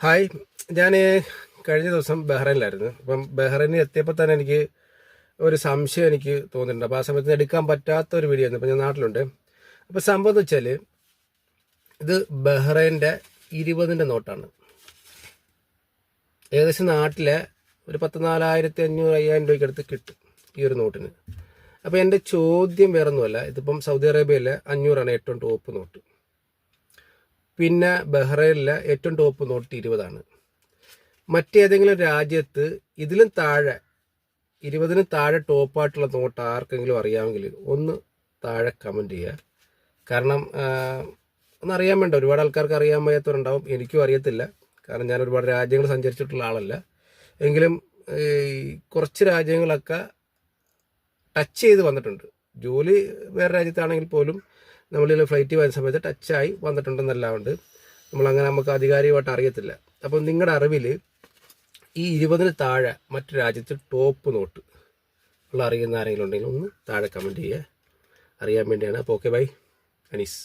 Hi, ഞാൻ കഴിഞ്ഞ ദിവസം ബഹ്റൈനിലായിരുന്നു. അപ്പം ബഹ്റൈനിൽ എത്തിയപ്പോൾ തന്നെ എനിക്ക് ഒരു സംശയം എനിക്ക് തോന്നിയിട്ടുണ്ട്. അപ്പോൾ ആ സമയത്ത് എടുക്കാൻ പറ്റാത്ത ഒരു വീഡിയോ ആയിരുന്നു. അപ്പോൾ ഞാൻ നാട്ടിലുണ്ട്. അപ്പോൾ സംഭവം എന്ന് വെച്ചാൽ ഇത് ബഹ്റൈൻ്റെ 20ൻ്റെ നോട്ടാണ്. ഏകദേശം നാട്ടിലെ ഒരു 14,500-5,000 രൂപയ്ക്ക് അടുത്ത് കിട്ടും ഈ ഒരു നോട്ടിന്. അപ്പോൾ എൻ്റെ ചോദ്യം വേറൊന്നുമല്ല, ഇതിപ്പം സൗദി അറേബ്യയിലെ 500 ഏറ്റവും ടോപ്പ് നോട്ട്. പിന്നെ ബഹ്റൈനിലെ ഏറ്റവും ടോപ്പ് നോട്ട് 20. മറ്റേതെങ്കിലും രാജ്യത്ത് ഇതിലും താഴെ 20 താഴെ ടോപ്പായിട്ടുള്ള നോട്ട് ആർക്കെങ്കിലും അറിയാമെങ്കിൽ ഒന്ന് താഴെ കമൻറ്റ് ചെയ്യുക. കാരണം ഒന്നറിയാൻ വേണ്ട, ഒരുപാട് ആൾക്കാർക്ക് അറിയാൻ വയ്യാത്തവരുണ്ടാവും. എനിക്കും അറിയത്തില്ല, കാരണം ഞാൻ ഒരുപാട് രാജ്യങ്ങൾ സഞ്ചരിച്ചിട്ടുള്ള ആളല്ല. എങ്കിലും കുറച്ച് രാജ്യങ്ങളൊക്കെ ടച്ച് ചെയ്ത് വന്നിട്ടുണ്ട്. ജോലി വേറെ രാജ്യത്താണെങ്കിൽ പോലും നമ്മളിൽ ഫ്ലൈറ്റ് വരുന്ന സമയത്ത് ടച്ചായി വന്നിട്ടുണ്ടെന്നല്ലാണ്ട് നമ്മളങ്ങനെ നമുക്ക് ആധികാരികമായിട്ട് അറിയത്തില്ല. അപ്പം നിങ്ങളുടെ അറിവിൽ ഈ 20 താഴെ മറ്റു രാജ്യത്ത് ടോപ്പ് നോട്ട് ഉള്ള അറിയുന്ന ആരെങ്കിലും ഉണ്ടെങ്കിൽ ഒന്ന് താഴെ കമൻറ്റ് ചെയ്യുക, അറിയാൻ വേണ്ടിയാണ്. അപ്പോൾ ഓക്കെ, ബൈ. അനീസ്.